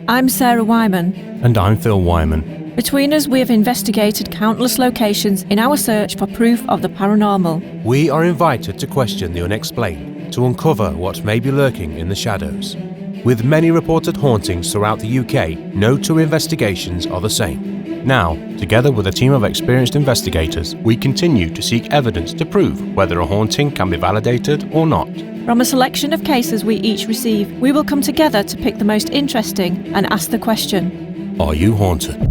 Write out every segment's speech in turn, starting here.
I'm Sara Whyman. And I'm Phil Whyman. Between us, we have investigated countless locations in our search for proof of the paranormal. We are invited to question the unexplained, to uncover what may be lurking in the shadows. With many reported hauntings throughout the UK, no two investigations are the same. Now, together with a team of experienced investigators, we continue to seek evidence to prove whether a haunting can be validated or not. From a selection of cases we each receive, we will come together to pick the most interesting and ask the question: Are you haunted?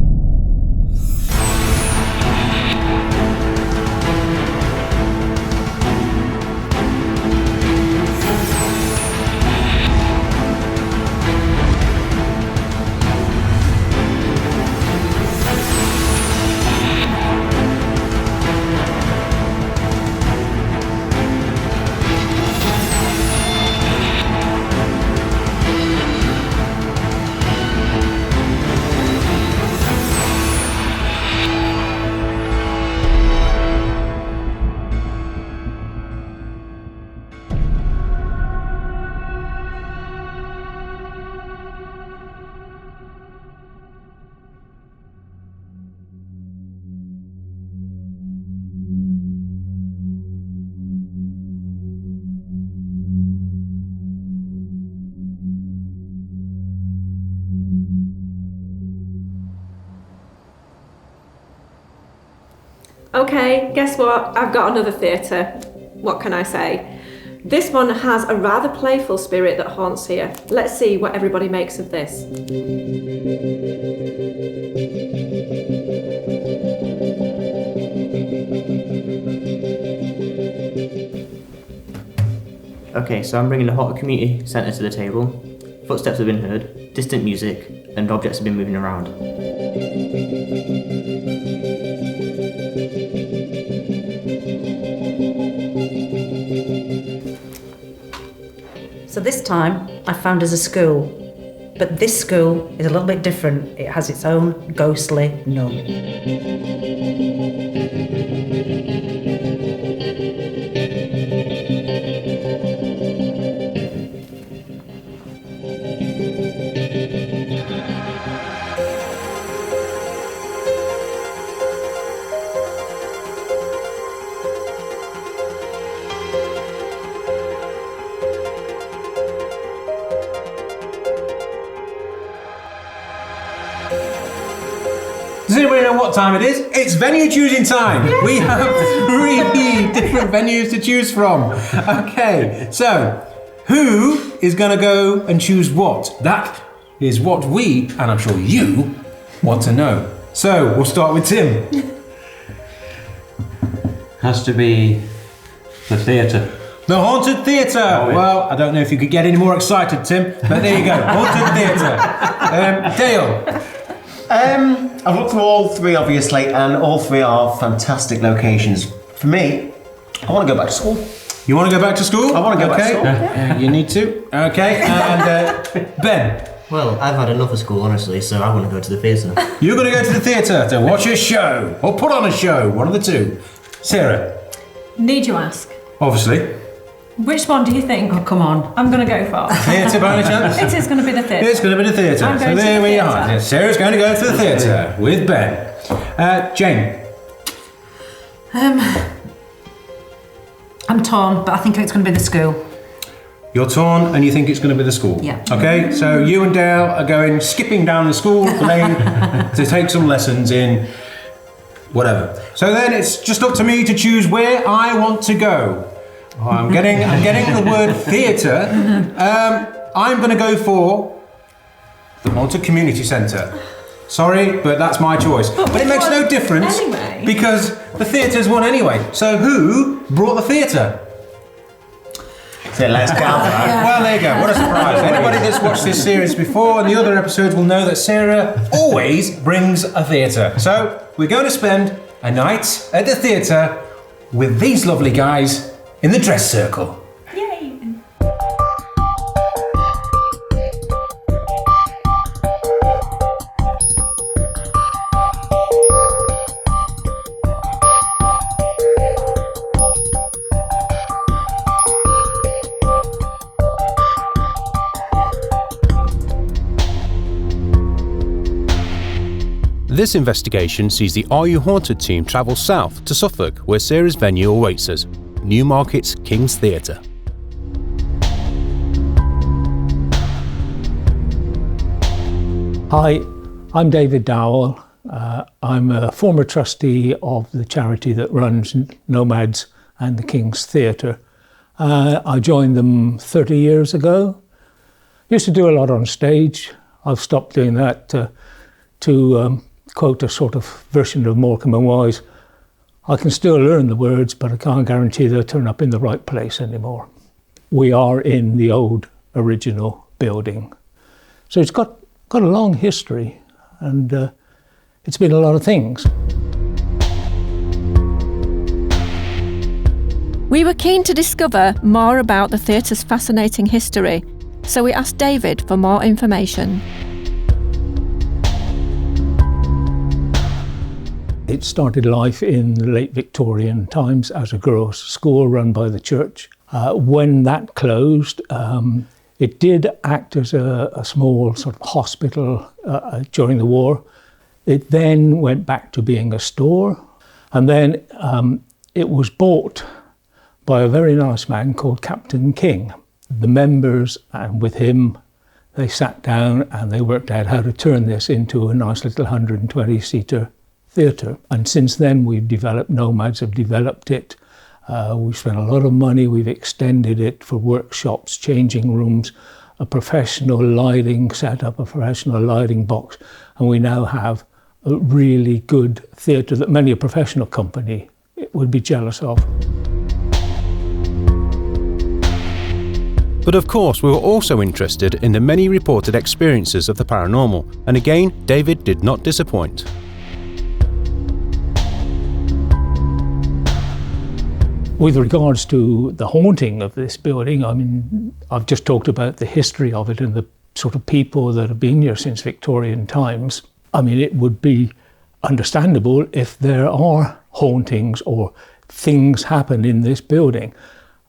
Okay, guess what? I've got another theatre. What can I say? This one has a rather playful spirit that haunts here. Let's see what everybody makes of this. Okay, so I'm bringing the Hotter Community Centre to the table. Footsteps have been heard, distant music, and objects have been moving around. So this time I found us a school, but this school is a little bit different. It has its own ghostly nun. Does anybody know what time it is? It's venue choosing time. We have 3 different venues to choose from. Okay, so who is going to go and choose what? That is what we, and I'm sure you, want to know. So we'll start with Tim. Has to be the theatre. The Haunted Theatre. Oh, yeah. Well, I don't know if you could get any more excited, Tim, but there you go. Haunted Theatre. Dale. I've looked through all 3 obviously, and all 3 are fantastic locations. For me, I want to go back to school. You want to go back to school? I want to go back to school. Yeah. You need to. Okay, and Ben. Well, I've had enough of school, honestly, so I want to go to the theatre. You're going to go to the theatre to watch a show, or put on a show, one of the two. Sarah. Need you ask? Obviously. Which one do you think? Oh, come on. I'm going to go for. Theatre by any chance? It is going to be the theatre. It's going to be the theatre. I'm So going to there the we theatre. are. Yes, Sarah's going to go to the theatre with Ben. Jane. I'm torn, but I think it's going to be the school. You're torn and you think it's going to be the school? Yeah. Okay, so you and Dale are going skipping down the school lane to take some lessons in whatever. So then it's just up to me to choose where I want to go. I'm getting the word theatre. I'm going to go for the Haunted Community Centre. Sorry, but that's my choice. But it makes no difference anyway. because the theatre's won anyway. So who brought the theatre? So let's go. Well, there you go. What a surprise. Anybody that's watched this series before and the other episodes will know that Sarah always brings a theatre. So we're going to spend a night at the theatre with these lovely guys in the dress circle. Yay! This investigation sees the Are You Haunted team travel south to Suffolk, where Sara's venue awaits us, Newmarket's King's Theatre. Hi, I'm David Dowell. I'm a former trustee of the charity that runs Nomads and the King's Theatre. I joined them 30 years ago. Used to do a lot on stage. I've stopped doing that to quote a sort of version of Morecambe and Wise. I can still learn the words, but I can't guarantee they'll turn up in the right place anymore. We are in the old original building. So it's got a long history, and it's been a lot of things. We were keen to discover more about the theatre's fascinating history, so we asked David for more information. It started life in the late Victorian times as a girls' school run by the church. When that closed, it did act as a small sort of hospital during the war. It then went back to being a store, and then it was bought by a very nice man called Captain King. The members, and with him, they sat down and they worked out how to turn this into a nice little 120-seater theatre. And since then we've developed, Nomads have developed it. We've spent a lot of money, we've extended it for workshops, changing rooms, a professional lighting setup, a professional lighting box, and we now have a really good theatre that many a professional company would be jealous of. But of course, we were also interested in the many reported experiences of the paranormal, and again, David did not disappoint. With regards to the haunting of this building, I mean, I've just talked about the history of it and the sort of people that have been here since Victorian times. I mean, it would be understandable if there are hauntings or things happen in this building.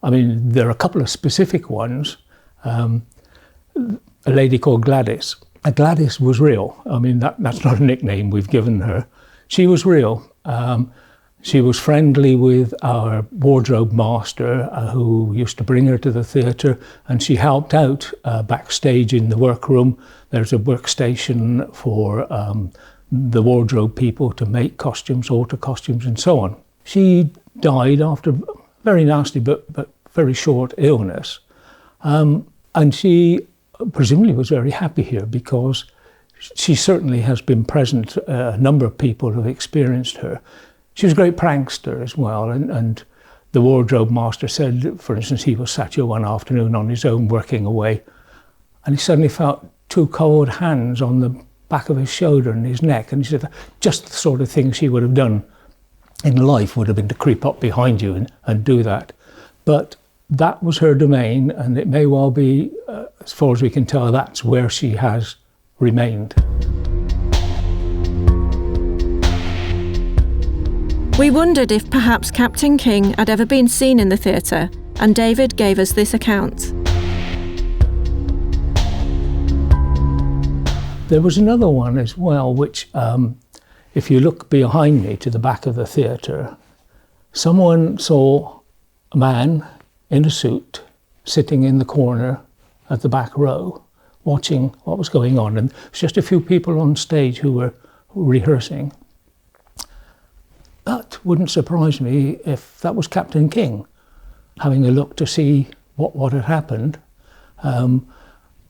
I mean, there are a couple of specific ones. A lady called Gladys. Gladys was real. I mean, that's not a nickname we've given her. She was real. She was friendly with our wardrobe master who used to bring her to the theatre, and she helped out backstage in the workroom. There's a workstation for the wardrobe people to make costumes, alter costumes and so on. She died after a very nasty but very short illness. And she presumably was very happy here because she certainly has been present. A number of people have experienced her. She was a great prankster as well, and the wardrobe master said, for instance, he was sat here one afternoon on his own working away, and he suddenly felt two cold hands on the back of his shoulder and his neck, and he said just the sort of thing she would have done in life would have been to creep up behind you and do that. But that was her domain, and it may well be, as far as we can tell, that's where she has remained. We wondered if perhaps Captain King had ever been seen in the theatre, and David gave us this account. There was another one as well, which, if you look behind me to the back of the theatre, someone saw a man in a suit sitting in the corner at the back row, watching what was going on. And there's just a few people on stage who were rehearsing. That wouldn't surprise me if that was Captain King, having a look to see what had happened. And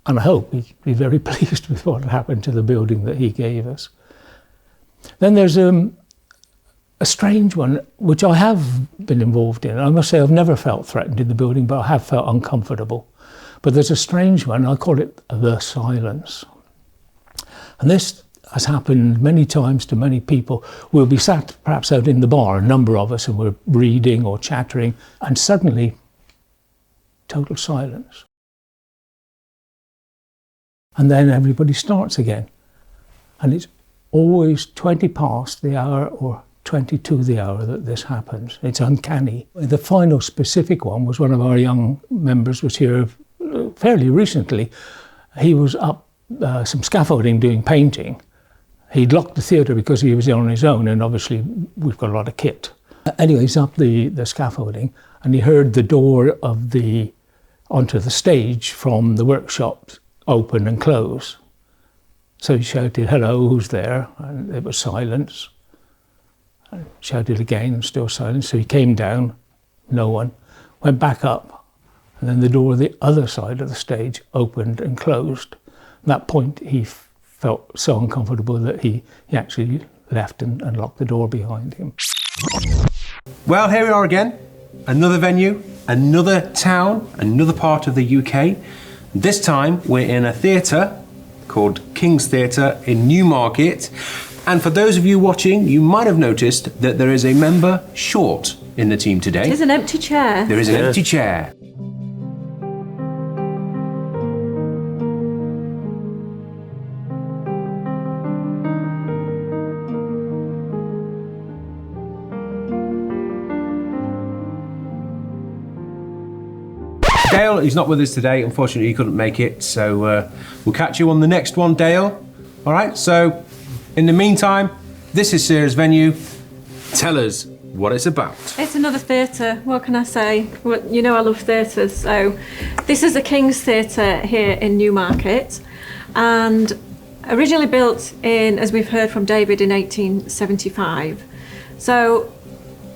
I hope he'd be very pleased with what had happened to the building that he gave us. Then there's a strange one, which I have been involved in. I must say I've never felt threatened in the building, but I have felt uncomfortable. But there's a strange one, I call it the silence. And this has happened many times to many people. We'll be sat perhaps out in the bar, a number of us, and we're reading or chattering, and suddenly, total silence. And then everybody starts again. And it's always 20 past the hour or 20 to the hour that this happens. It's uncanny. The final specific one was one of our young members was here fairly recently. He was up some scaffolding doing painting. He'd locked the theatre because he was on his own, and obviously we've got a lot of kit. Anyway, he's up the scaffolding, and he heard the door of onto the stage from the workshop open and close. So he shouted, "Hello, who's there?" And there was silence. And shouted again, still silence. So he came down, no one, went back up, and then the door of the other side of the stage opened and closed. At that point, he felt so uncomfortable that he actually left and locked the door behind him. Well, here we are again. Another venue, another town, another part of the UK. This time we're in a theatre called King's Theatre in Newmarket. And for those of you watching, you might have noticed that there is a member short in the team today. There's an empty chair. There is an empty chair. Dale, he's not with us today. Unfortunately, he couldn't make it. So we'll catch you on the next one, Dale. All right, so in the meantime, this is Sara's venue. Tell us what it's about. It's another theatre. What can I say? Well, you know I love theatres. So this is the King's Theatre here in Newmarket, and originally built in, as we've heard from David, in 1875. So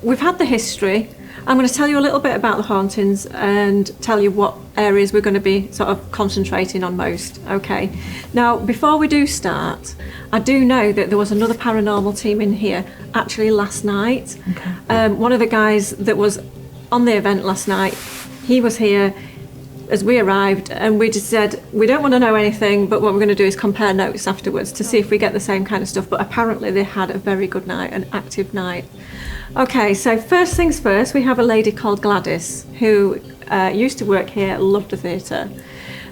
we've had the history. I'm going to tell you a little bit about the hauntings and tell you what areas we're going to be sort of concentrating on most. Okay. Now, before we do start, I do know that there was another paranormal team in here actually last night. Okay. One of the guys that was on the event last night, he was here as we arrived, and we just said, we don't want to know anything, but what we're going to do is compare notes afterwards to see if we get the same kind of stuff. But apparently they had a very good night, an active night. Okay, so first things first, we have a lady called Gladys who used to work here, loved the theatre.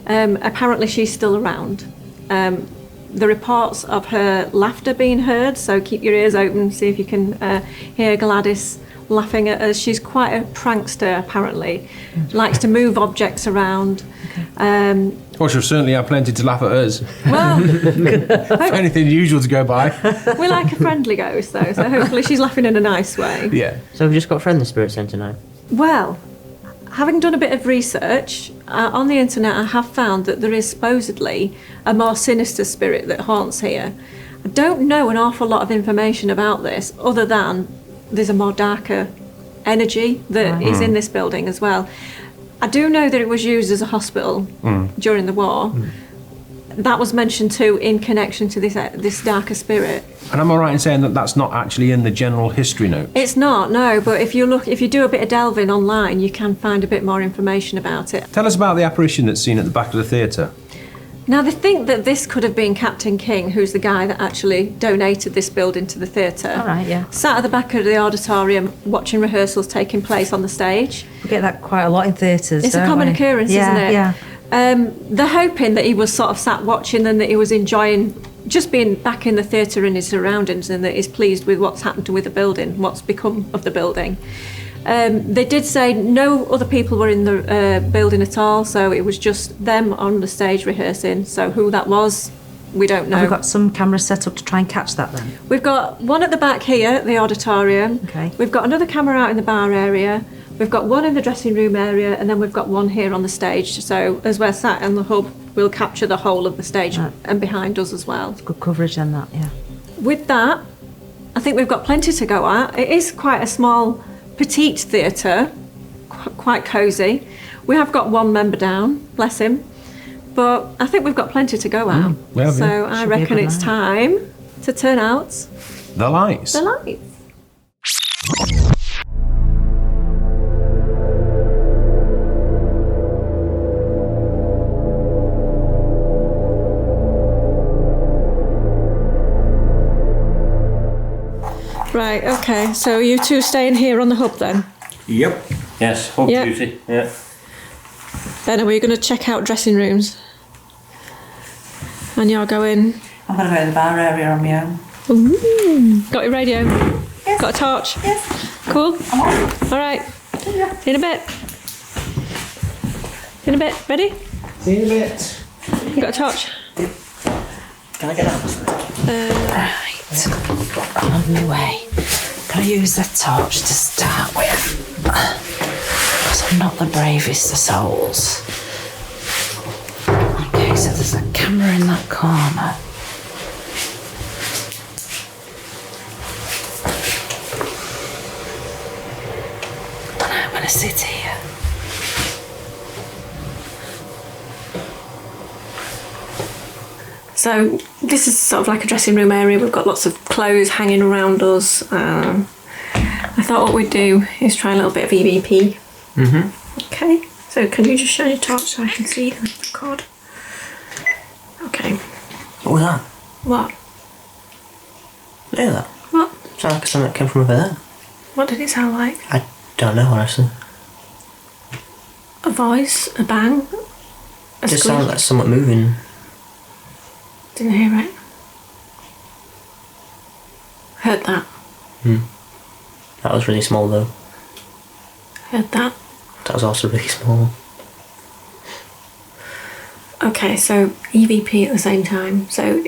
Apparently she's still around. The reports of her laughter being heard, so keep your ears open, see if you can hear Gladys laughing at us. She's quite a prankster, apparently. Likes to move objects around. Well, she'll certainly have plenty to laugh at us. Well, anything usual to go by. We like a friendly ghost, though, so hopefully she's laughing in a nice way. Yeah. So we've just got friendly spirits in tonight. Well, having done a bit of research on the internet, I have found that there is supposedly a more sinister spirit that haunts here. I don't know an awful lot of information about this, other than there's a more darker energy that is in this building as well. I do know that it was used as a hospital during the war. That was mentioned too in connection to this darker spirit. And am I right in saying that that's not actually in the general history note? It's not, no, but if you do a bit of delving online, you can find a bit more information about it. Tell us about the apparition that's seen at the back of the theatre. Now, they think that this could have been Captain King, who's the guy that actually donated this building to the theatre. All right, yeah. Sat at the back of the auditorium watching rehearsals taking place on the stage. We get that quite a lot in theatres. It's a common occurrence, isn't it? Yeah. They're hoping that he was sort of sat watching and that he was enjoying just being back in the theatre and his surroundings, and that he's pleased with what's happened with the building, what's become of the building. They did say no other people were in the building at all, so it was just them on the stage rehearsing. So who that was, we don't know. Have we got some cameras set up to try and catch that then? We've got one at the back here, the auditorium. Okay. We've got another camera out in the bar area. We've got one in the dressing room area, and then we've got one here on the stage. So as we're sat in the hub, we'll capture the whole of the stage and behind us as well. Good coverage on that, yeah. With that, I think we've got plenty to go at. It is quite a small, petite theatre, quite cosy. We have got one member down, bless him, but I think we've got plenty to go at. So I reckon it's time to turn out the lights. The lights. Right, okay, so you two staying here on the hub then? Yep. Yes, hub duty, yeah. Ben, are we going to check out dressing rooms? And you're going? I'm going to go to the bar area on my own. Ooh. Got your radio? Yes. Got a torch? Yes. Cool? I'm on. All right. Yeah. See you in a bit. In a bit. Ready? See you in a bit. You got a torch? Can I get out? Right. On my way. Can I use the torch to start with? Because I'm not the bravest of souls. Okay, so there's a camera in that corner. And I'm going to sit here. So this is sort of like a dressing room area. We've got lots of clothes hanging around us. I thought what we'd do is try a little bit of EVP. Okay, so can you just shine your torch so I can see the record? Okay. What was that? What? Hear that? What? Sounded like something that came from over there. What did it sound like? I don't know, honestly. A voice? A bang? A It just squeak? sounded like somewhat moving. Didn't hear it. Heard that. That was really small though. Heard that. That was also really small. Okay, so EVP at the same time. So,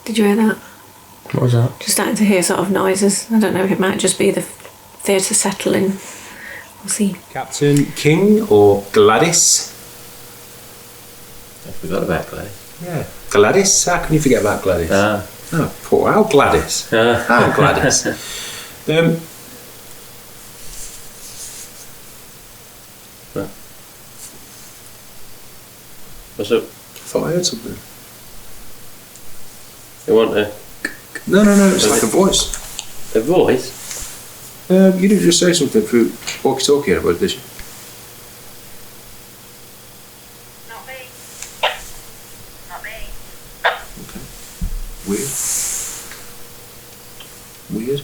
did you hear that? What was that? Just starting to hear sort of noises. I don't know if it might just be the theatre settling. We'll see. Captain King or Gladys? I forgot about Gladys. Yeah. Gladys? How can you forget about Gladys? Oh, poor old Gladys. How Gladys. What's up? I thought I heard something. You want a... No, it's like a voice. A voice? You didn't just say something through walkie-talkie, did you? Not me. Not me. Okay. Weird.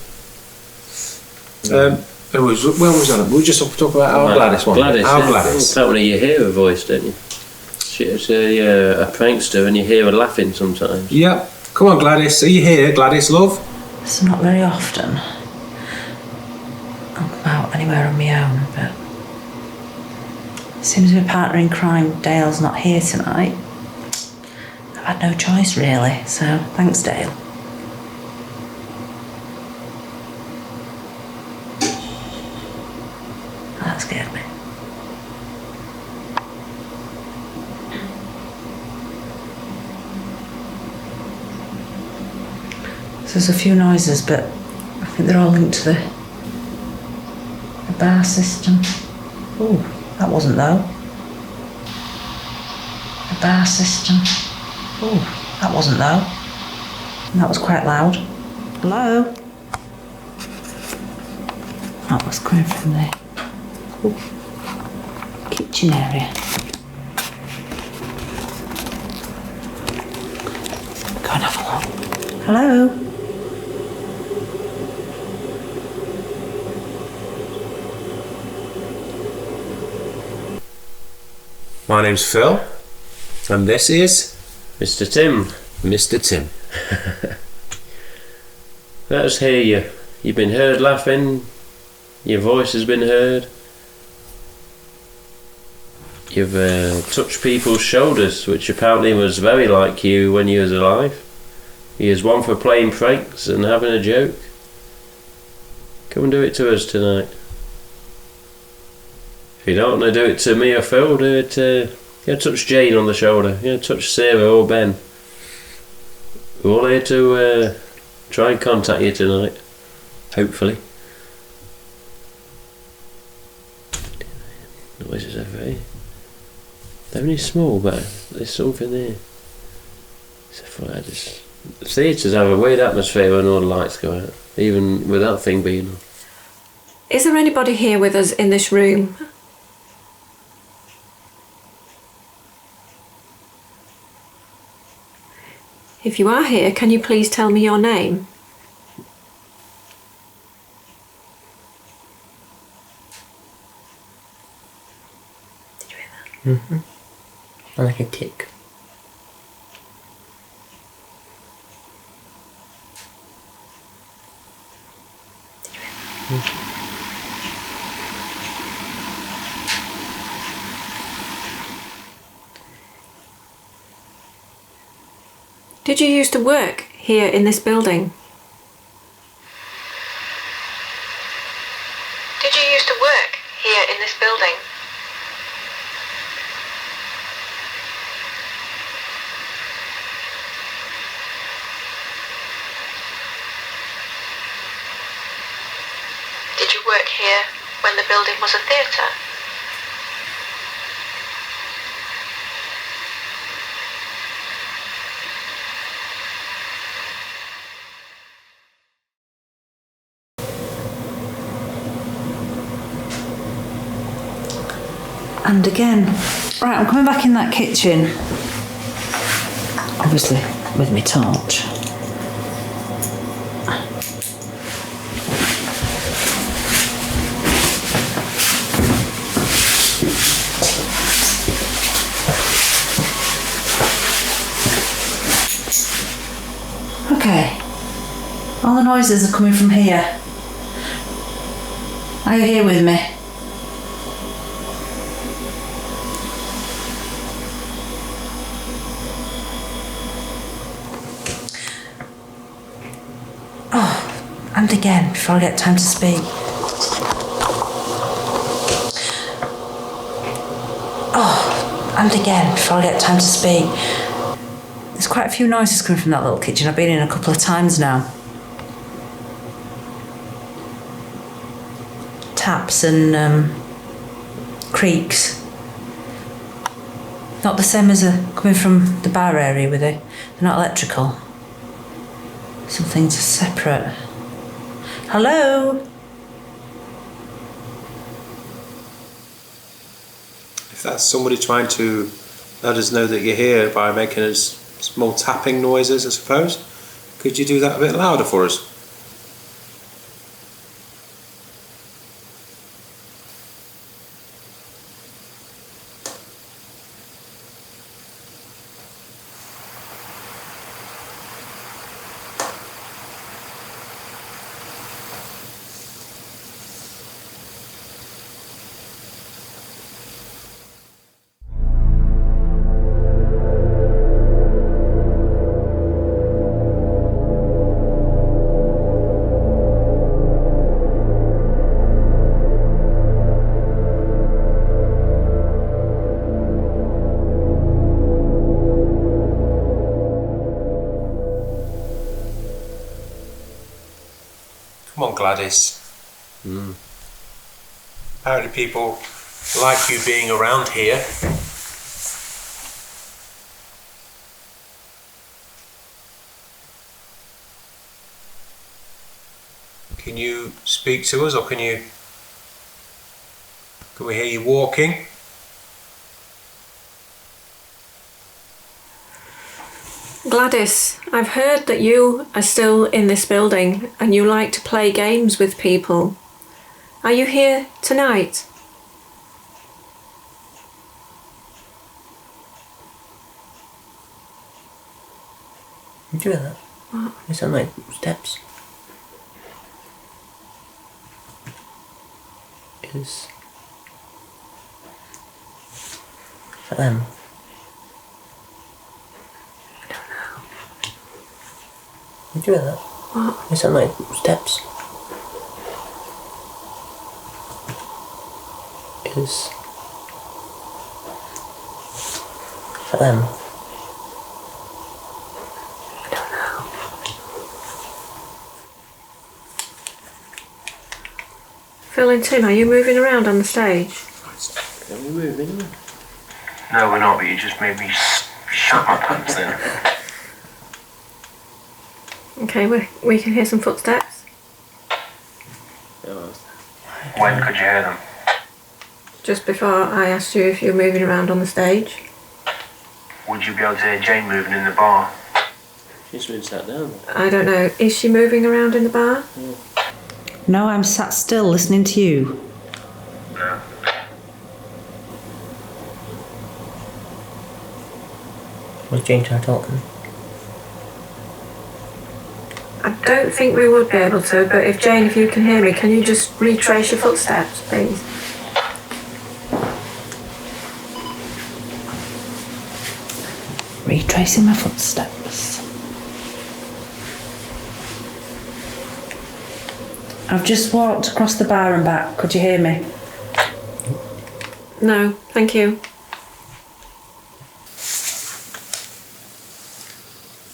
When was that? We were just talking about our Gladys one. Gladys. Our Yeah. Gladys. That when you hear a voice, don't you? She's a prankster and you hear her laughing sometimes. Yep. Come on, Gladys. Are you here, Gladys, love? It's not very often. I'll come out anywhere on my own, but it seems my partner in crime, Dale's not here tonight. I've had no choice really, so thanks, Dale. That scared me. So there's a few noises, but I think they're all linked to the bar system. Oh, that wasn't though. The bar system. Oh, that wasn't though. And that was quite loud. Hello? That was coming from the kitchen area. Go and have a look. Hello? My name's Phil, and this is Mr. Tim. Mr. Tim. Let us hear you. You've been heard laughing. Your voice has been heard. You've touched people's shoulders, which apparently was very like you when you was alive. You was one for playing pranks and having a joke. Come and do it to us tonight. If you don't want to do it to me or Phil, do it touch Jane on the shoulder. Touch Sara or Ben. We're all here to try and contact you tonight. Hopefully. Noises are they're only small, but there's something there. The theatres have a weird atmosphere when all the lights go out, even with that thing being on. Is there anybody here with us in this room? If you are here, can you please tell me your name? Did you hear that? Mm-hmm. I like a tick. Did you hear that? Did you used to work here in this building? Did you used to work here in this building? Did you work here when the building was a theatre? And again. Right, I'm coming back in that kitchen. Obviously, with my torch. Okay. All the noises are coming from here. Are you here with me? And again, before I get time to speak. Oh, and again, before I get time to speak. There's quite a few noises coming from that little kitchen. I've been in a couple of times now. Taps and creaks. Not the same as coming from the bar area with it. They're not electrical. Something's separate. Hello? If that's somebody trying to let us know that you're here by making us small tapping noises, I suppose, could you do that a bit louder for us? Come on, Gladys. Apparently people like you being around here. Can you speak to us, or can we hear you walking? Gladys, I've heard that you are still in this building and you like to play games with people. Are you here tonight? Did you hear that? What? It sounded like steps. Is for them. Did you hear that? What? It sounded like steps. Is for them. I don't know. Phil and Tim, are you moving around on the stage? Are we moving? No, we're not, but you just made me shut my pants then. Okay, we can hear some footsteps. When could you hear them? Just before I asked you if you're moving around on the stage. Would you be able to hear Jane moving in the bar? She's been sat down. I don't know. Is she moving around in the bar? No, I'm sat still listening to you. No. Was Jane trying to talk them? I don't think we would be able to, but if Jane, if you can hear me, can you just retrace your footsteps, please? Retracing my footsteps. I've just walked across the bar and back. Could you hear me? No, thank you.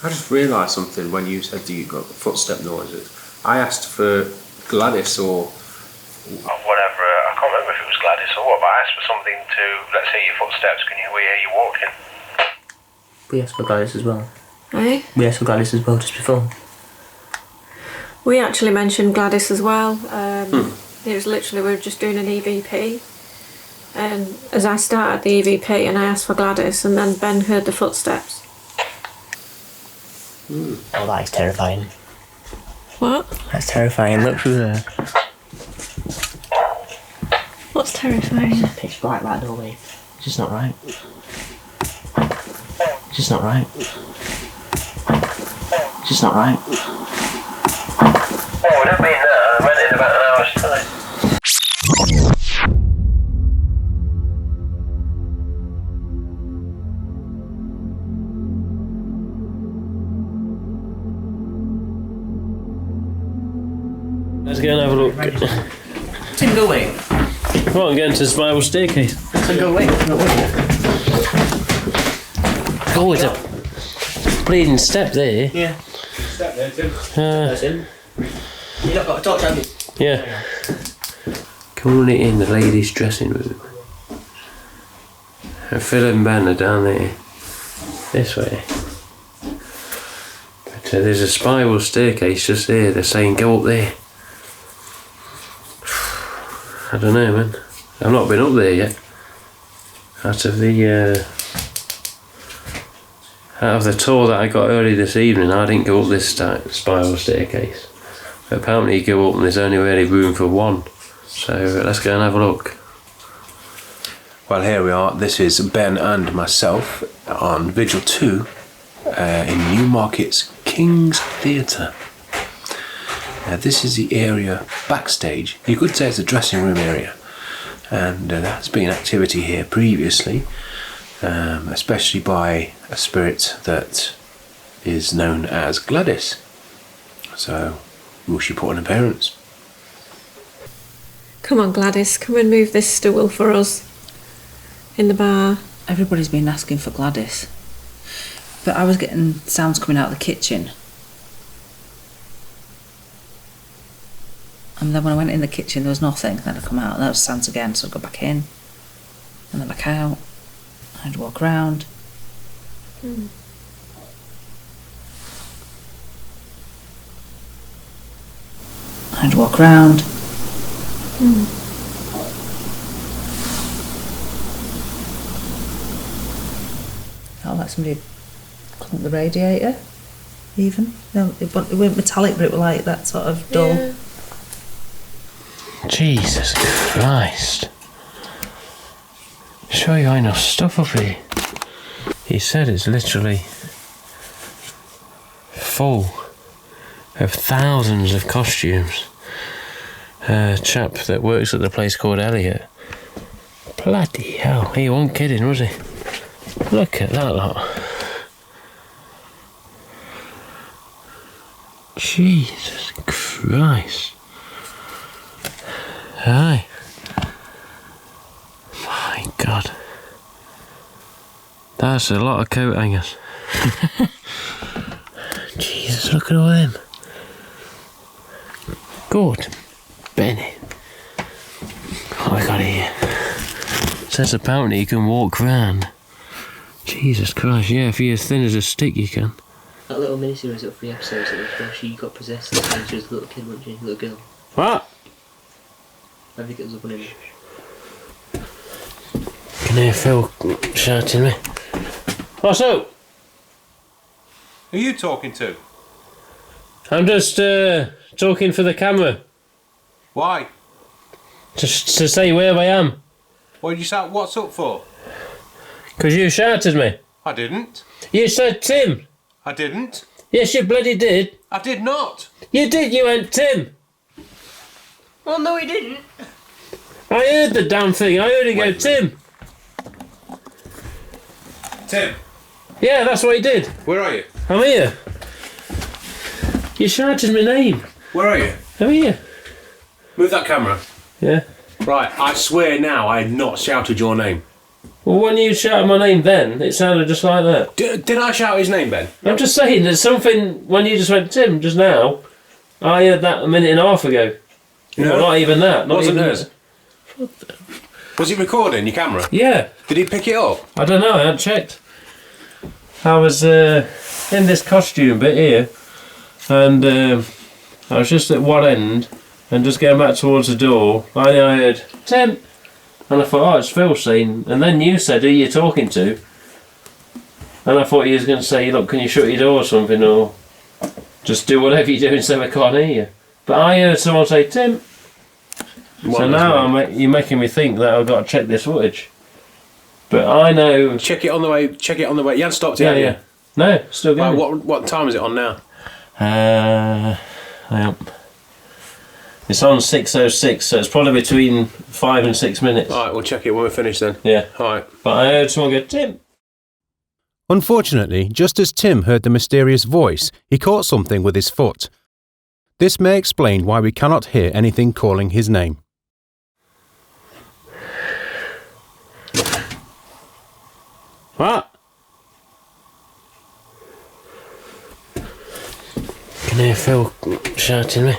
I just realised something when you said that you got footstep noises. I asked for Gladys or whatever, I can't remember if it was Gladys or what, but I asked for something to, let's hear your footsteps, can we hear you walking? We asked for Gladys as well. Eh? We asked for Gladys as well just before. We actually mentioned Gladys as well. It was literally, we were just doing an EVP. And as I started the EVP and I asked for Gladys, and then Ben heard the footsteps. Oh, that is terrifying. What? That's terrifying. Look through there. What's terrifying? Pitch black, that doorway. It's just not right. It's just not right. It's just not right. Oh, we've been there. I read it in about an hour's time. Let's go and have a look. Tim, go away. Come on, get into the spiral staircase. Tim, go away. Go away. Oh, it's a bleeding step there. Yeah. Step there, Tim. That's him. You not got a torch, have you? Yeah. Come on in the ladies' dressing room. And Phil and Ben are down there. This way. But there's a spiral staircase just there. They're saying go up there. I don't know, man. I've not been up there yet. Out of the tour that I got early this evening, I didn't go up this spiral staircase. But apparently you go up and there's only really room for one. So let's go and have a look. Well, here we are. This is Ben and myself on Vigil 2 in Newmarket's King's Theatre. This is the area backstage. You could say it's a dressing room area, and there's been activity here previously, especially by a spirit that is known as Gladys. So, will she put an appearance? Come on, Gladys, come and move this stool for us in the bar. Everybody's been asking for Gladys. But I was getting sounds coming out of the kitchen. And then when I went in the kitchen, there was nothing. Then I come out, and there was sounds again, so I'd go back in, and then back out. I'd walk round. I'd walk round. Felt like somebody clunk the radiator, even. No, it weren't metallic, but it was like that sort of dull. Yeah. Jesus Christ. Sure you got enough stuff up here. He said it's literally full of thousands of costumes. A chap that works at the place called Elliot. Bloody hell, he wasn't kidding, was he? Look at that lot. Jesus Christ. Aye. My God. That's a lot of coat hangers. Jesus, look at all them. Good. Benny. What have we got here? Says apparently you can walk round. Jesus Christ, yeah, if you're as thin as a stick you can. That little miniseries of 3 episodes where she got possessed and she was a little kid, wasn't she? Little girl. What? I think it was a one in it. Can hear Phil shouting me. What's up? Who are you talking to? I'm just talking for the camera. Why? Just to say where I am. What did you shout what's up for? Because you shouted me. I didn't. You said Tim. I didn't. Yes, you bloody did. I did not. You did, you went Tim. Oh no, he didn't. I heard the damn thing. I heard it go Tim. Tim, Yeah, that's what he did. where are you? I'm here. You shouted my name. Where are you? I'm here. Move that camera. Yeah. Right, I swear now I had not shouted your name. Well, when you shouted my name then, it sounded just like that. Did I shout his name, Ben? I'm just saying, there's something, when you just went, Tim, just now, I heard that a minute and a half ago. No. Not even that. Not Wasn't even it? Was he recording your camera? Yeah. Did he pick it up? I don't know, I hadn't checked. I was in this costume bit here, and I was just at one end, and just going back towards the door, I heard, Tim! And I thought, oh, it's Phil saying, and then you said, who are you talking to? And I thought you was going to say, look, can you shut your door or something, or just do whatever you're doing so we can't hear you. But I heard someone say, Tim! So now you're making me think that I've got to check this footage. But I know... Check it on the way, You hadn't stopped it, Yeah, had you? yeah. No, still going. What time is it on now? Hang on. It's on 6:06, so it's probably between 5 and 6 minutes. Alright, we'll check it when we're finished then. Yeah. Alright. But I heard someone go, Tim! Unfortunately, just as Tim heard the mysterious voice, he caught something with his foot. This may explain why we cannot hear anything calling his name. What? Can hear Phil shouting me.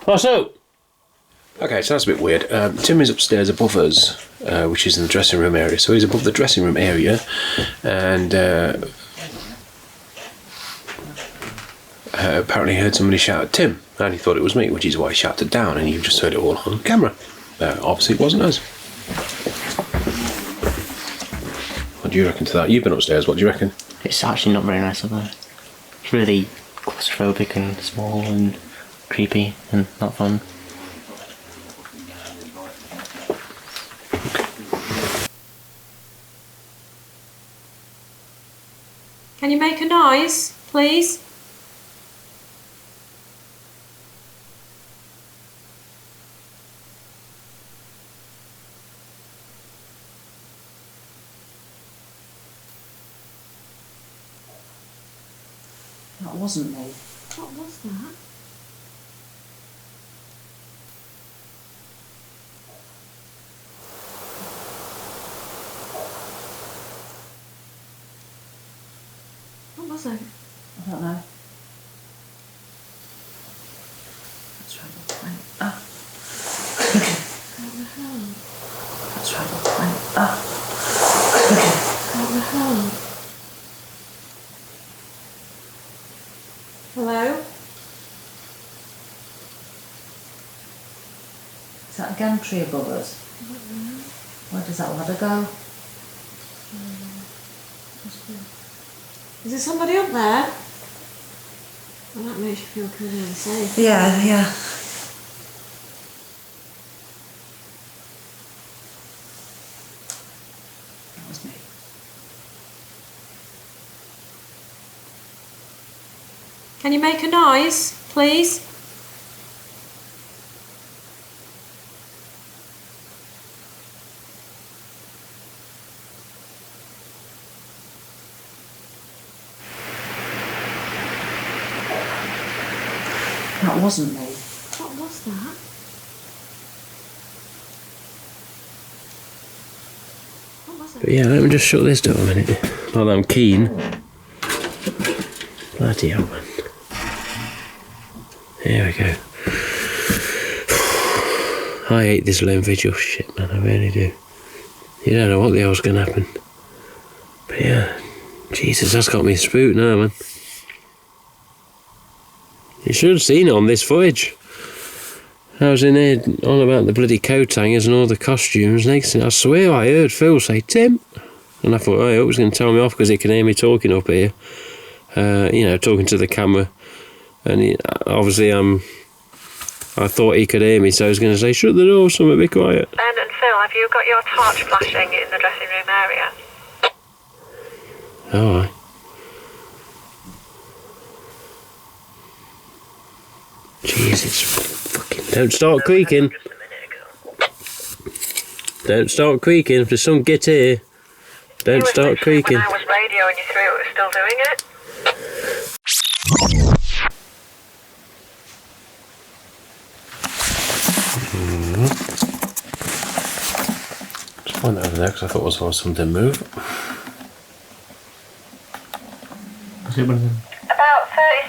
What's up? Okay, so that's a bit weird. Tim is upstairs above us, which is in the dressing room area. So he's above the dressing room area, and apparently heard somebody shout at Tim, and he thought it was me, which is why he shouted down, and you just heard it all on camera. Obviously, it wasn't us. What do you reckon to that? You've been upstairs. What do you reckon? It's actually not very nice up there. It's really claustrophobic and small and creepy and not fun. Can you make a noise, please? That wasn't me. What was that? What was it? I don't know. Let's try to find it. Ah. What the hell? Let's try to find it. Ah. What the hell? Hello? Is that a gantry above us? Where does that ladder go? Is there somebody up there? Well, that makes you feel kind of safe. Yeah, yeah. That was me. Can you make a noise, please? That wasn't me. What was that? What was it? But yeah, let me just shut this door a minute. Not that I'm keen. Bloody hell, man. Here we go. I hate this lone vigil shit, man, I really do. You don't know what the hell's going to happen. But yeah, Jesus, that's got me spooked now, man. You should have seen it on this footage. I was in here on about the bloody coat hangers and all the costumes. Next thing, I swear I heard Phil say, Tim. And I thought, oh, I hope he's going to tell me off because he can hear me talking up here. You know, talking to the camera. And obviously, I thought he could hear me, so I was going to say, shut the door, something, be quiet. Ben and Phil, have you got your torch flashing in the dressing room area? Alright. Jesus, fucking... Don't start creaking. Don't start creaking. If there's some git here, don't start creaking. When I was radioing you through, it was still doing it. went over there because I thought I saw something move. About 30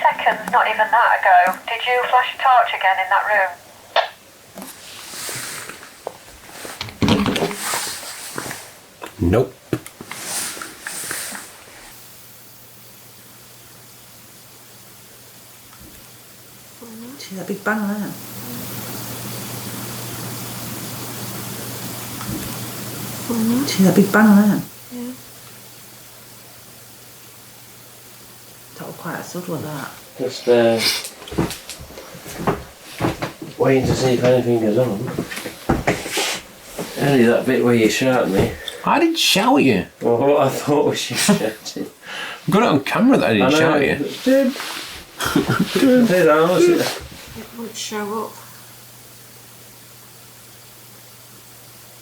seconds, not even that ago, did you flash a torch again in that room? Nope. See that big bang there? See that big bang there? Yeah. That was quite a thud with that. Just waiting to see if anything goes on. Only that bit where you shouted me. I didn't shout at you. Well, I thought was you shouting. I've got it on camera that I didn't shout at you. Did I honestly? It won't show up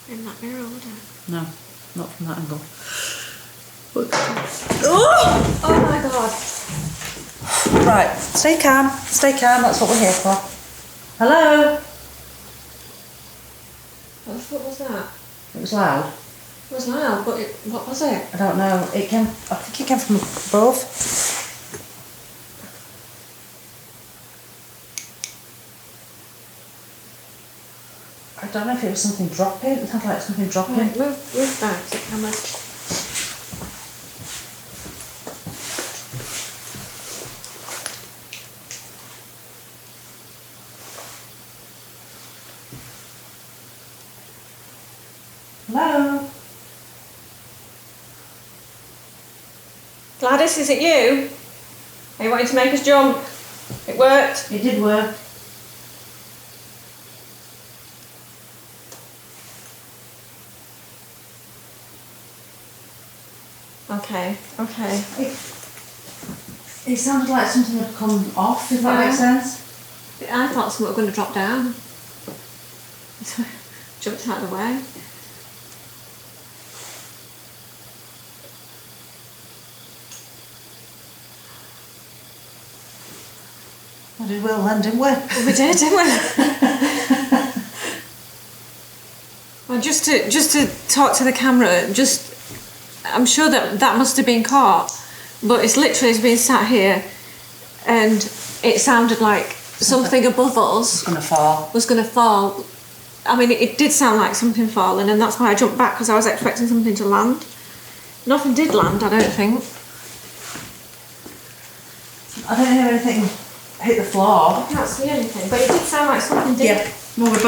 in that mirror, would it? No, not from that angle. Oh my god. Right, stay calm, that's what we're here for. Hello? What was that? It was loud. It was loud, but what was it? I don't know, I think it came from above. I don't know if it was something dropping, it sounded like something dropping. Right, move back to the camera. Hello? Gladys, is it you? Are you wanting to make us jump? It worked. It did work. Okay. It sounded like something had come off, if that makes sense. I thought something was going to drop down. So I jumped out of the way. We did well then, didn't we? We did, didn't we? Well, just to talk to the camera, I'm sure that must have been caught, but it's literally been sat here, and it sounded like something above us was going to fall. I mean, it did sound like something falling, and that's why I jumped back, because I was expecting something to land. Nothing did land, I don't think. I don't hear anything hit the floor. I can't see anything, but it did sound like something did. Yeah. Well, we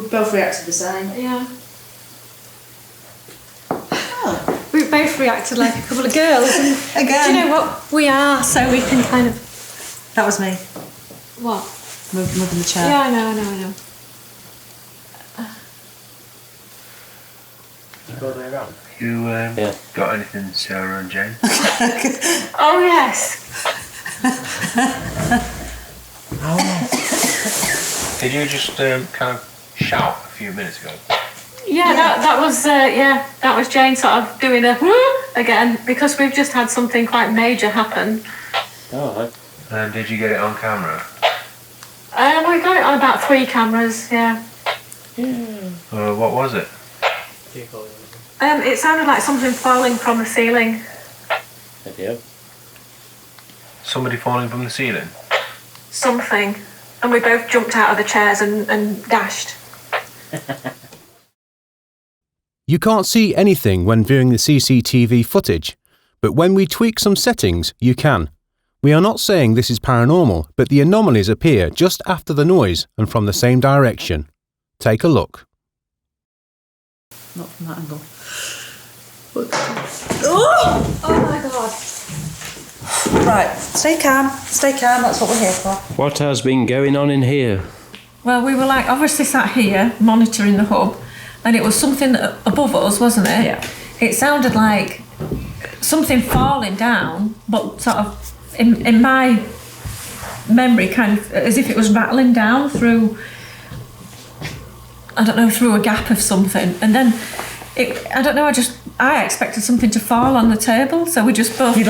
both reacted the same. Yeah. We both reacted like a couple of girls. And Again. Do you know what? We are, so we can kind of... That was me. What? Moving the chair. Yeah, I know. You got anything, Sarah and Jane? Oh, yes. Did you just kind of shout a few minutes ago? Yeah, that was Jane sort of doing a again, because we've just had something quite major happen. Oh, And did you get it on camera? We got it on about 3 cameras, yeah. What was it? It sounded like something falling from the ceiling. yeah. Somebody falling from the ceiling? Something. And we both jumped out of the chairs and dashed. You can't see anything when viewing the CCTV footage, but when we tweak some settings, you can. We are not saying this is paranormal, but the anomalies appear just after the noise and from the same direction. Take a look. Not from that angle. Oh my god. Right, stay calm, that's what we're here for. What has been going on in here? Well, we were like obviously sat here monitoring the hub, and it was something above us, wasn't it? Yeah. It sounded like something falling down, but sort of in my memory, kind of as if it was rattling down through, I don't know, through a gap of something, and then I expected something to fall on the table, so we just both... You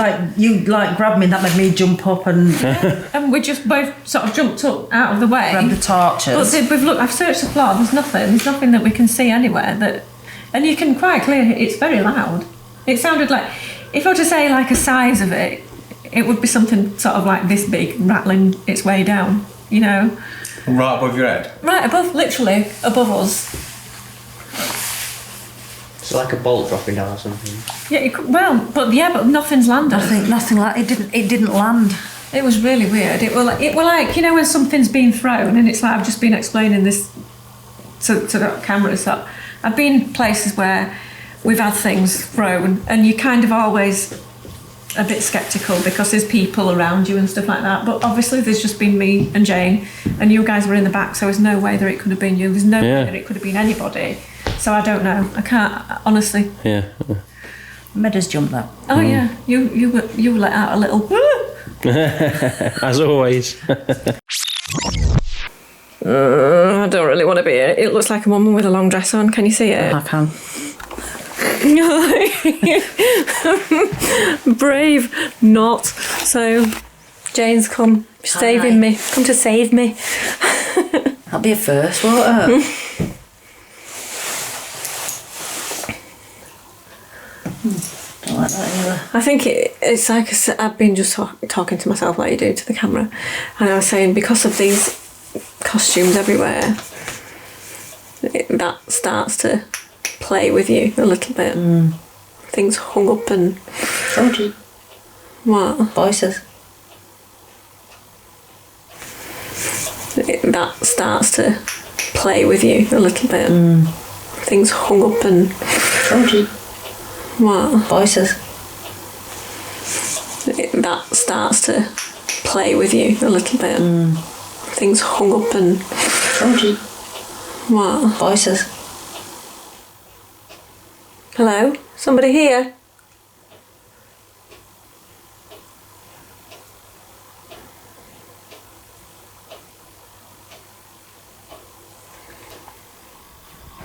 grabbed me, and that made me jump up and... and we just both sort of jumped up out of the way. Grabbed the torches. But we've looked, I've searched the floor, there's nothing that we can see anywhere that... And you can quite clearly, it's very loud. It sounded like, if I were to say like a size of it, it would be something sort of like this big, rattling its way down, you know? Right above your head? Right above, literally above us. It's like a bolt dropping down or something. Yeah, but nothing's landed. Nothing like it didn't land. It was really weird. It were like, you know, when something's been thrown, and it's like I've just been explaining this to the cameras that I've been places where we've had things thrown, and you're kind of always a bit sceptical because there's people around you and stuff like that. But obviously, there's just been me and Jane, and you guys were in the back, so there's no way that it could have been you. There's no way that it could have been anybody. So I don't know. I can't honestly. Yeah. Made us jump though. Oh yeah, you were let out a little. As always. I don't really want to be here. It looks like a woman with a long dress on. Can you see it? I can. Brave not. So Jane's come saving me. Come to save me. That'll be a first, won't it? Don't like that either. I think it's like I've been just talking to myself like you do to the camera, and I was saying because of these costumes everywhere, that starts to play with you a little bit. Things hung up and... Told you. What? Voices. That starts to play with you a little bit. Things hung up and... Told you. What? Voices. That starts to play with you a little bit. Things hung up and... Told you. What? Voices. Hello? Somebody here?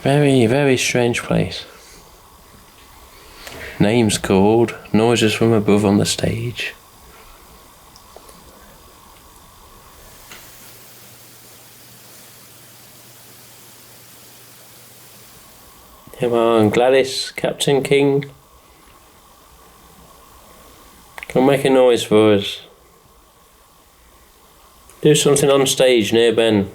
Very, very strange place. Names called, noises from above on the stage. Come on, Gladys, Captain King. Come make a noise for us. Do something on stage near Ben.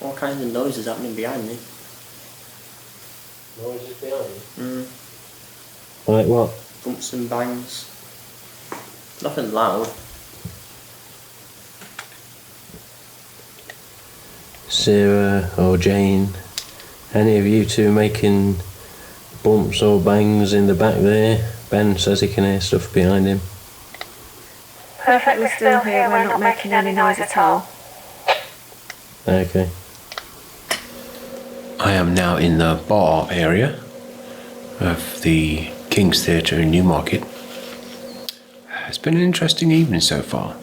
All kinds of noises happening behind me. Noises behind you? Like what? Bumps and bangs. Nothing loud. Sara or Jane, any of you two making bumps or bangs in the back there? Ben says he can hear stuff behind him. Perfectly still here, we're not making any noise at all. Okay. I am now in the bar area of the King's Theatre in Newmarket. It's been an interesting evening so far.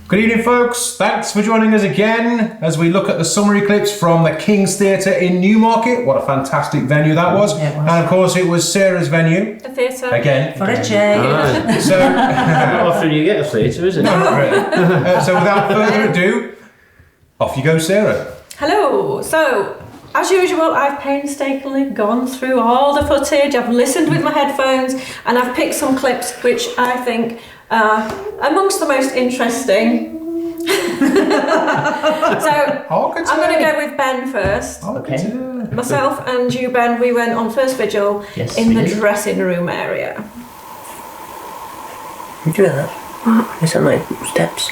Good evening, folks. Thanks for joining us again as we look at the summary clips from the King's Theatre in Newmarket. What a fantastic venue that was. Yeah, it was. And of course, it was Sarah's venue. A theatre. Again. For a change. So, Not often you get a theatre, is it? no, not really. So without further ado, off you go, Sarah. Hello. So, as usual, I've painstakingly gone through all the footage. I've listened with my headphones, and I've picked some clips which I think are amongst the most interesting. So I'm going to go with Ben first. Okay. Myself and you, Ben, we went on first vigil in the dressing room area. You doing that? Is that my steps?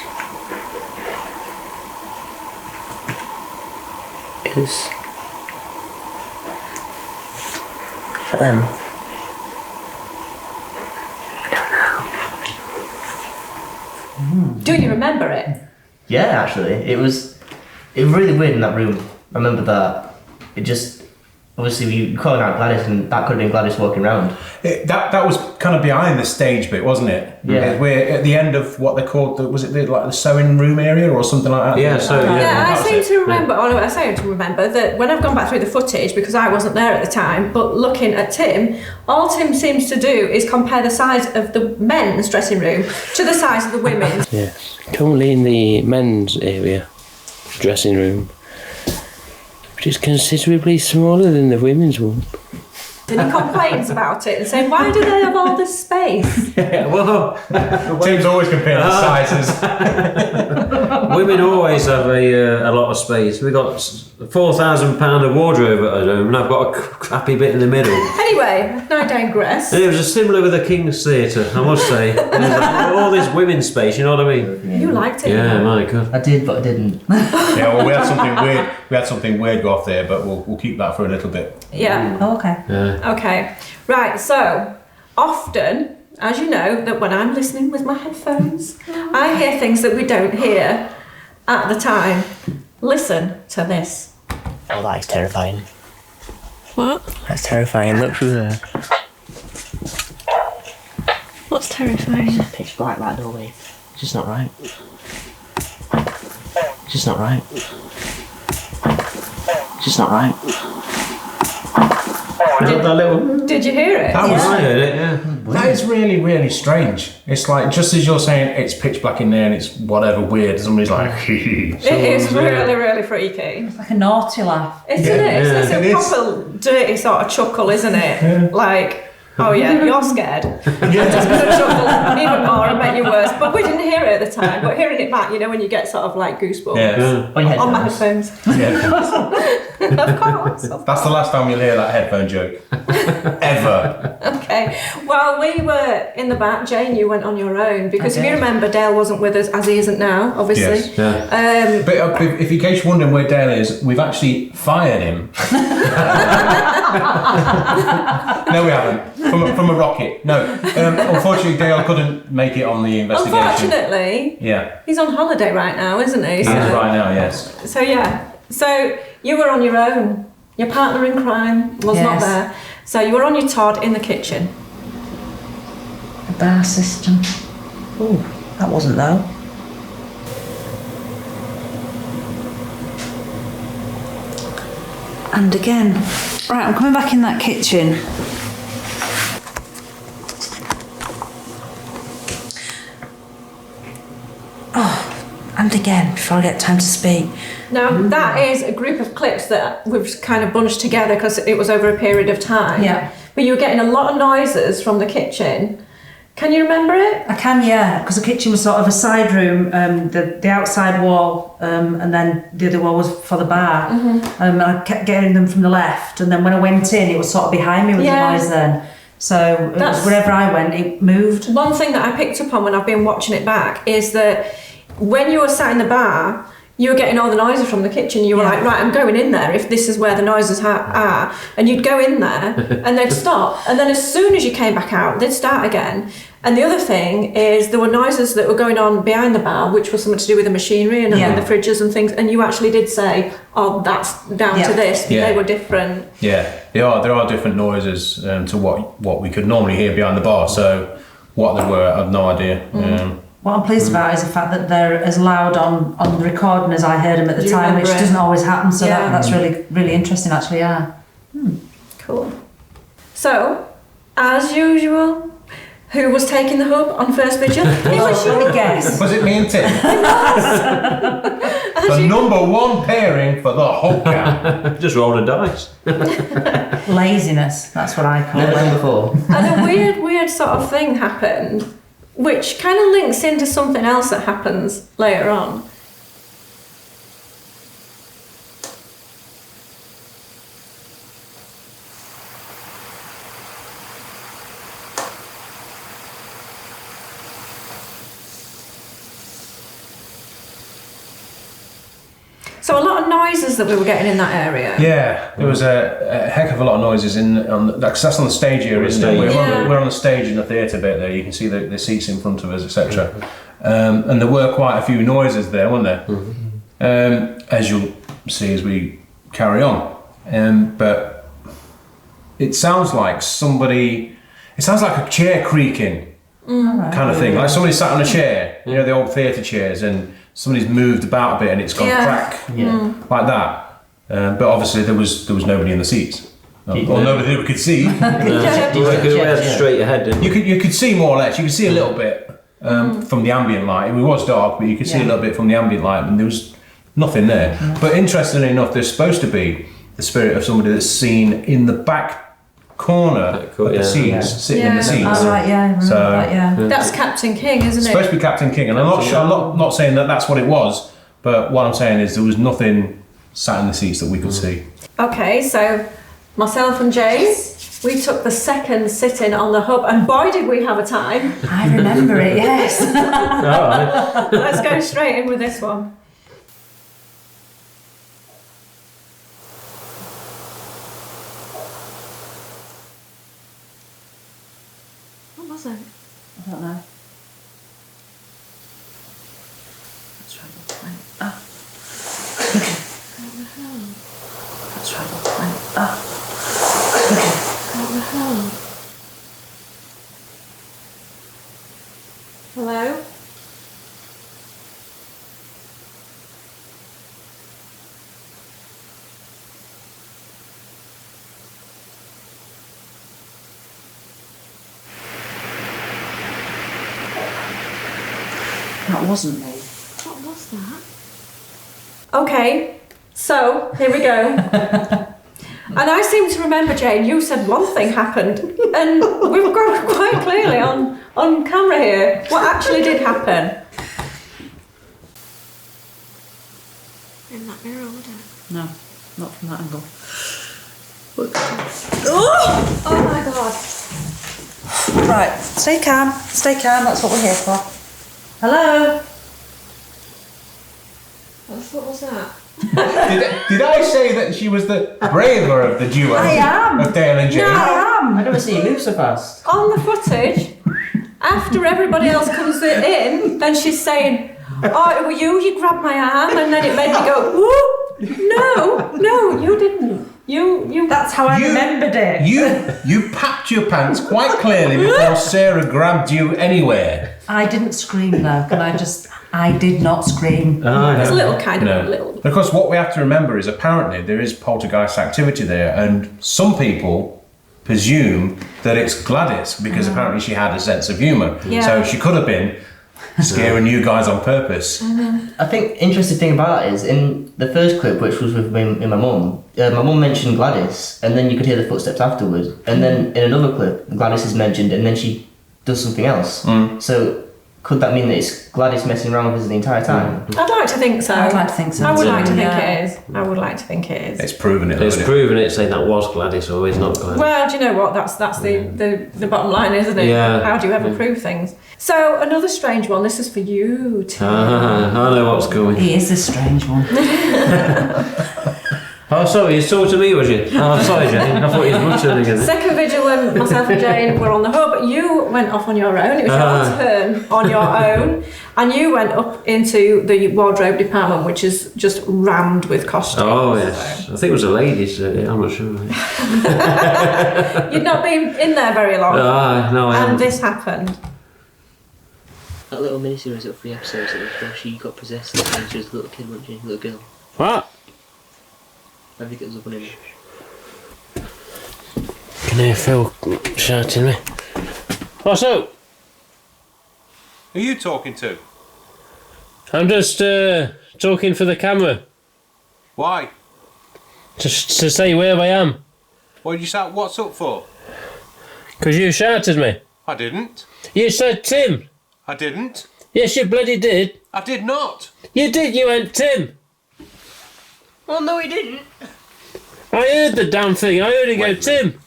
Is that them? remember it? Yeah, actually, it was really weird in that room. I remember that. It just obviously you calling out Gladys, and that could have been Gladys walking around. That was kind of behind the stage bit, wasn't it? Yeah. We're at the end of what they called the sewing room area or something like that. Yeah, I seem to remember. I seem to remember that when I've gone back through the footage, because I wasn't there at the time, but looking at Tim, all Tim seems to do is compare the size of the men's dressing room to the size of the women's. Yeah. Currently in the men's area, dressing room, which is considerably smaller than the women's one. And he complains about it and saying, why do they have all this space? Yeah, well, Tim's always comparing the sizes. women always have a lot of space. We've got £4,000 of wardrobe at home, and I've got a crappy bit in the middle. Anyway, I digress. And it was a similar with the King's Theatre, I must say. All this women's space, you know what I mean? You liked it. Yeah, my God. I did, but I didn't. Yeah, well, we had something weird. We had something weird go off there, but we'll keep that for a little bit. Yeah. Oh, okay. Yeah. Okay. Right, so often, as you know, that when I'm listening with my headphones, I hear things that we don't hear at the time. Listen to this. Oh, that is terrifying. What? That's terrifying. Look through there. What's terrifying? Pitch black, that doorway. It's just not right. It's just not right. It's just not right. Did you hear it? I heard it, yeah. That is really, really strange. It's like, just as you're saying, it's pitch black in there and it's whatever weird, somebody's like, It is really, really freaky. It's like a naughty laugh. Isn't it? It's a proper dirty sort of chuckle, isn't it? Like, oh yeah, you're scared. Just going to chuckle even more and make you worse. But we didn't hear it at the time. But hearing it back, you know, when you get sort of like goosebumps on my headphones. Of course. That's the last time you'll hear that headphone joke. Ever. Okay. Well, we were in the back. Jane, you went on your own because if you remember, Dale wasn't with us, as he isn't now, obviously. Yes. Yeah. But if in case you're wondering where Dale is, we've actually fired him. No, we haven't. From a rocket. No. Unfortunately, Dale couldn't make it on the investigation. Unfortunately. Yeah. He's on holiday right now, isn't he? He is right now, yes. So yeah. So you were on your own. Your partner in crime was not there. So you were on your Todd in the kitchen. The bar system. Oh, that wasn't though. And again, right, I'm coming back in that kitchen. Oh, and again, before I get time to speak. Now, that is a group of clips that we've kind of bunched together because it was over a period of time. Yeah. But you were getting a lot of noises from the kitchen. Can you remember it? I can, yeah, because the kitchen was sort of a side room, the outside wall, and then the other wall was for the bar. And I kept getting them from the left, and then when I went in, it was sort of behind me with the noise then. So it was wherever I went, it moved. One thing that I picked up on when I've been watching it back is that when you were sat in the bar, you were getting all the noises from the kitchen. You were like, right, I'm going in there if this is where the noises are. And you'd go in there and they'd stop. And then as soon as you came back out, they'd start again. And the other thing is there were noises that were going on behind the bar, which was something to do with the machinery and the fridges and things. And you actually did say, oh, that's down to this. Yeah. They were different. Yeah, there are different noises to what we could normally hear behind the bar. So what they were, I've no idea. What I'm pleased about is the fact that they're as loud on the recording as I heard them at the time, which doesn't always happen. So that's really, really interesting, actually. Yeah. Cool. So, as usual, who was taking the hub on first vigil? It was you. Guess. Was it me and Tim? The number one pairing for the whole camp. Just rolled a dice. Laziness. That's what I call Never done it. before. And a weird sort of thing happened, which kind of links into something else that happens later on. So a lot of noises that we were getting in that area. Yeah, there was a heck of a lot of noises because that's on the stage here, isn't it? We're on the stage in the theatre bit there. You can see the seats in front of us, etc. And there were quite a few noises there, weren't there? As you'll see as we carry on. But it sounds like it sounds like a chair creaking kind of thing. Like somebody sat on a chair, you know, the old theatre chairs, and somebody's moved about a bit and it's gone crack like that. But obviously there was nobody in the seats. Or nobody that we could see. We had straight ahead, didn't we? You could see more or less. You could see a little bit from the ambient light. It was dark, but you could see a little bit from the ambient light, and there was nothing there. But interestingly enough, there's supposed to be the spirit of somebody that's seen in the back corner of the seats, sitting in the seats. Oh, right, That's Captain King, isn't it? It's supposed to be Captain King, and I'm not saying that that's what it was, but what I'm saying is there was nothing sat in the seats that we could see. Okay, so myself and Jane, we took the second sit-in on the hub, and boy did we have a time. I remember it, yes. All right. Let's go straight in with this one. What was it? I don't know. Let's try the point. Let's try the point. What the hell? Hello? That wasn't me. What was that? Okay, so here we go. And I seem to remember, Jane, you said one thing happened, and we've got quite clearly on camera here what actually did happen. In that mirror, would it? No, not from that angle. Oh my god. Right, stay calm, that's what we're here for. Hello? What was that? Did I say that she was the braver of the duo? I am. Of Dale and Jane? No, I am. I never see you move so fast. On the footage, after everybody else comes in, then she's saying, "Oh, it were you grabbed my arm," and then it made me go, "Whoop! No, you didn't. You. That's how I remembered it. You packed your pants quite clearly before Sarah grabbed you anywhere. I didn't scream though. I did not scream. It's a little kind of a little. Of course, what we have to remember is apparently there is poltergeist activity there, and some people presume that it's Gladys because apparently she had a sense of humour. Yeah. So she could have been scaring you guys on purpose. I think interesting thing about that is in the first clip, which was with my mum mentioned Gladys, and then you could hear the footsteps afterwards, and then in another clip, Gladys is mentioned, and then she does something else. So could that mean that it's Gladys messing around with us the entire time? I'd like to think so. I'd like to think so. I would too. like to think it is. I would like to think it is. It's proven it. It's proven it, saying that was Gladys or is not Gladys. Well, do you know what? That's the bottom line, isn't it? Yeah. How do you ever prove things? So another strange one. This is for you, Tim. I know what's coming. He is a strange one. Oh, sorry, you talking to me, was you? Oh, sorry, Jane. I thought you was muttering again. Second vigil, when myself and Jane were on the hub, you went off on your own. It was your turn on your own, and you went up into the wardrobe department, which is just rammed with costumes. Oh, yes. I think it was a ladies. I'm not sure. You'd not been in there very long. No, I and haven't. this happened. That little miniseries of 3 episodes, it was where she got possessed and she was a little kid, wasn't she? A little girl. What? I think it was a bunny. Can hear Phil shouting me. What's up? Who are you talking to? I'm just talking for the camera. Why? Just to say where I am. What did you shout? What's up for? Because you shouted me. I didn't. You said Tim. I didn't. Yes, you bloody did. I did not. You did, you went Tim. Well, no, he didn't. I heard the damn thing. I heard it go Tim.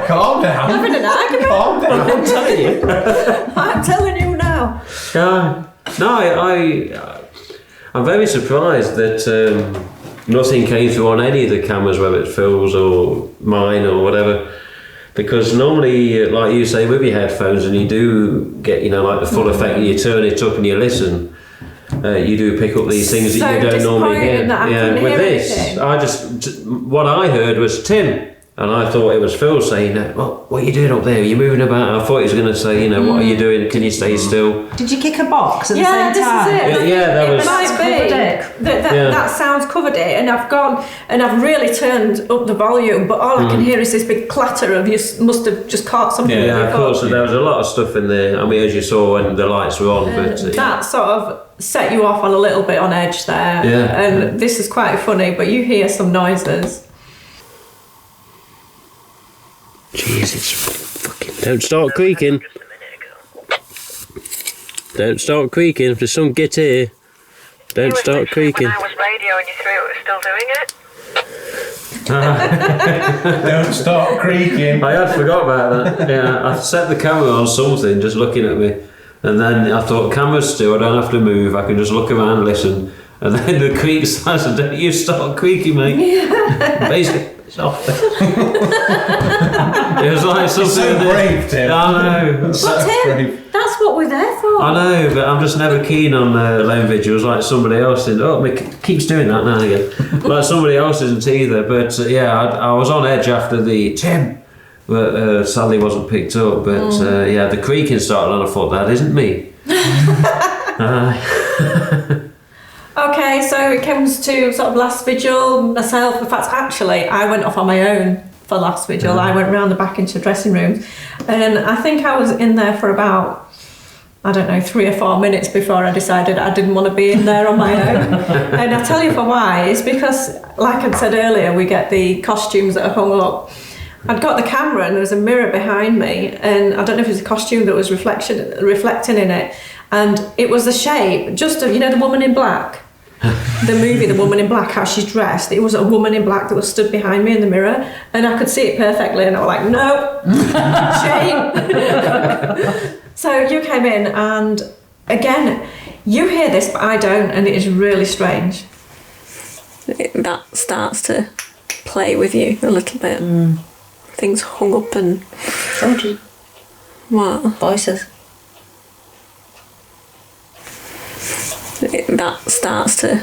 Calm down. Having an argument? Calm down. I'm telling you. I'm telling you now. I'm very surprised that nothing came through on any of the cameras, whether it's Phil's or mine or whatever. Because normally, like you say, with your headphones, and you do get, like the full effect, you turn it up and you listen, you do pick up these things that you don't normally hear. With this, what I heard was Tim. And I thought it was Phil saying, "Well, what are you doing up there? Are you moving about?" I thought he was going to say, "What are you doing? Can you stay still?" Did you kick a box at the Yeah, same time? this is it. That was. It might be that sound's covered it, and I've gone and I've really turned up the volume, but all I can hear is this big clatter of you must have just caught something. Yeah, of course. So there was a lot of stuff in there. I mean, as you saw when the lights were on, but that sort of set you off on a little bit on edge there. Yeah. And this is quite funny, but you hear some noises. Jesus, fucking! Don't start creaking. Don't start creaking. If there's some git here, don't start creaking. When I was radio and you threw it, was still doing it. Don't start creaking. I had forgot about that. Yeah, I set the camera on something, just looking at me, and then I thought, camera's still. I don't have to move. I can just look around and listen. And then the creak starts, and don't you start creaking, mate. Yeah. Basically. It was like something. So brave, Tim. I know. But Tim, that's what we're there for. I know, but I'm just never keen on lone vigils like somebody else. Mick keeps doing that now and again. Like somebody else isn't either. But I was on edge after the Tim, but sadly wasn't picked up. But the creaking started, and I thought that isn't me. Okay, so it comes to sort of last vigil, myself. In fact, actually, I went off on my own for last vigil. I went round the back into dressing rooms, and I think I was in there for about, 3 or 4 minutes before I decided I didn't want to be in there on my own. And I'll tell you for why. It's because, like I said earlier, we get the costumes that are hung up. I'd got the camera and there was a mirror behind me, and I don't know if it was a costume that was reflecting in it, and it was the shape just of, the woman in black. The movie The Woman in Black, how she's dressed, it was a woman in black that was stood behind me in the mirror, and I could see it perfectly, and I was like, no, shame. So you came in, and again, you hear this, but I don't, and it is really strange. That starts to play with you a little bit. Things hung up and... Told you. What? Voices. That starts to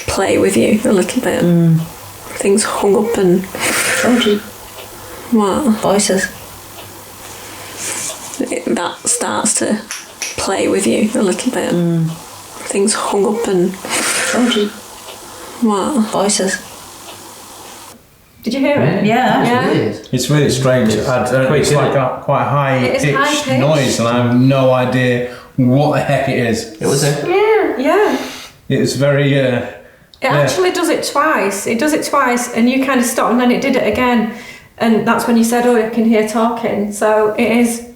play with you a little bit. Things hung up and... Told you. What? Voices. That starts to play with you a little bit. Things hung up and... Told you. What? Voices. Did you hear it? Yeah. It's really strange. It's like a quite high-pitched noise, and I have no idea what the heck it is. It was a... Yeah. It's very... It actually does it twice. It does it twice, and you kind of stopped, and then it did it again. And that's when you said, I can hear talking. So it is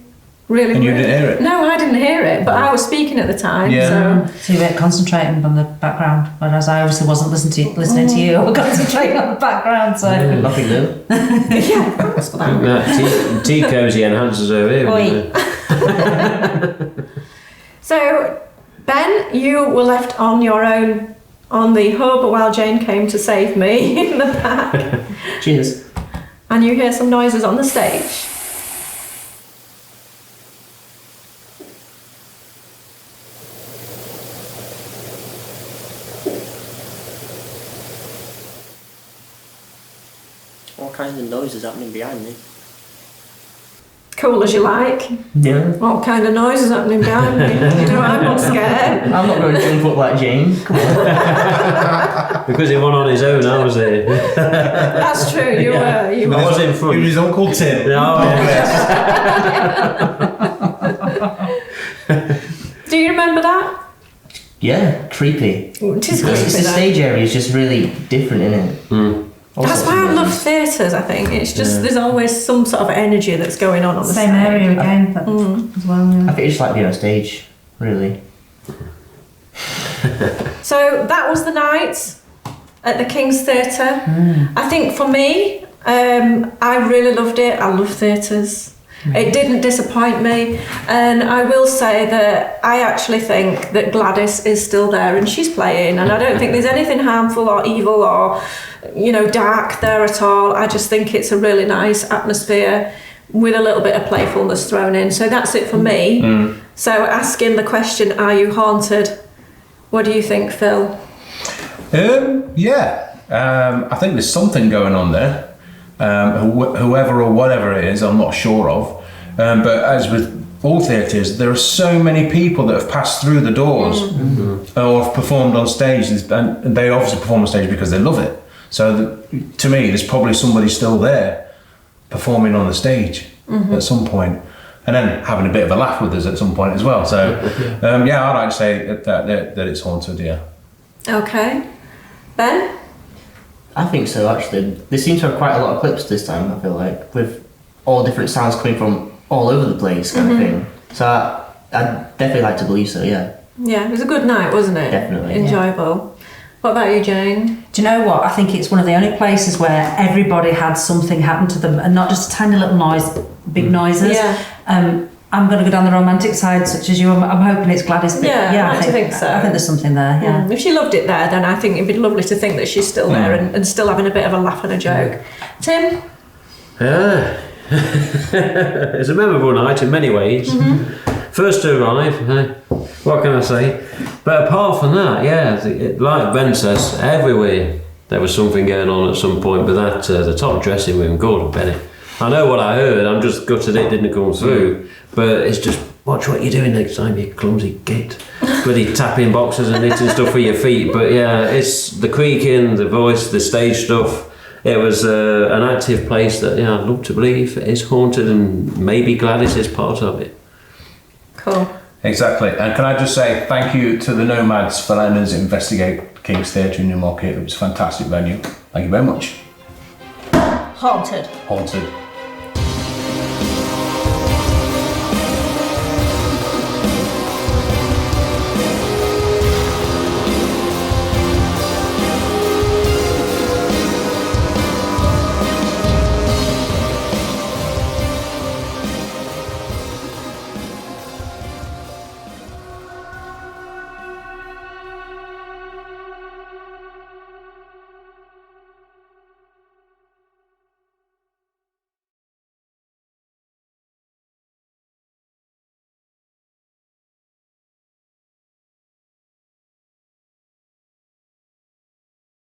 really And you weird. didn't hear it? No, I didn't hear it, but I was speaking at the time. Yeah. So you were concentrating on the background, whereas I obviously wasn't listening to you. I was concentrating on the background, so... Nothing new. Yeah, thanks for that. Tea cozy enhances over here. So, Ben, you were left on your own on the hub while Jane came to save me in the back. Cheers. And you hear some noises on the stage. All kinds of noises happening behind me. Cool as you like. Yeah. What kind of noise is happening behind me? I'm not scared. I'm not going to jump up like Jane. Come on. Because he went on his own, I was there. That's true, you were. You I was in front. It was his Uncle Tim. Do you remember that? Yeah, creepy. It is Because creepy, the though. stage area is just really different, isn't it? That's why I love theatres, I think. It's just, there's always some sort of energy that's going on the Same stage. area again, but as well. Yeah. I think it's just like being on stage, really. So that was the night at the King's Theatre. I think for me, I really loved it. I love theatres. It didn't disappoint me, and I will say that I actually think that Gladys is still there and she's playing, and I don't think there's anything harmful or evil or dark there at all. I just think it's a really nice atmosphere. with a little bit of playfulness thrown in. So that's it for me. So asking the question, are you haunted? What do you think, Phil? I think there's something going on there. Whoever or whatever it is, I'm not sure of. But as with all theatres, there are so many people that have passed through the doors or have performed on stage, and they obviously perform on stage because they love it. So to me, there's probably somebody still there performing on the stage at some point, and then having a bit of a laugh with us at some point as well. So I'd like to say that it's haunted. Yeah. Okay, Ben. I think so, actually. They seem to have quite a lot of clips this time, I feel like, with all different sounds coming from all over the place kind of thing. So I'd definitely like to believe so, yeah. Yeah, it was a good night, wasn't it? Definitely. Enjoyable. What about you, Jane? Do you know what? I think it's one of the only places where everybody had something happen to them, and not just tiny little big noises. Yeah. I'm going to go down the romantic side, such as you. I'm hoping it's Gladys. But Yeah, I think so. I think there's something there. Yeah. If she loved it there, then I think it'd be lovely to think that she's still there and still having a bit of a laugh and a joke. Tim? Yeah. It's a memorable night in many ways. First to arrive, what can I say? But apart from that, like Ben says, everywhere there was something going on at some point. But that the top dressing room, God, Benny. I know what I heard. I'm just gutted it didn't come through. But it's just watch what you're doing next time, you clumsy git. Bloody tapping boxes and knitting stuff for your feet. But yeah, it's the creaking, the voice, the stage stuff. It was an active place that I'd love to believe is haunted, and maybe Gladys is part of it. Cool. Exactly. And can I just say thank you to the Nomads for letting us investigate King's Theatre in Newmarket. It was a fantastic venue. Thank you very much. Haunted. Haunted.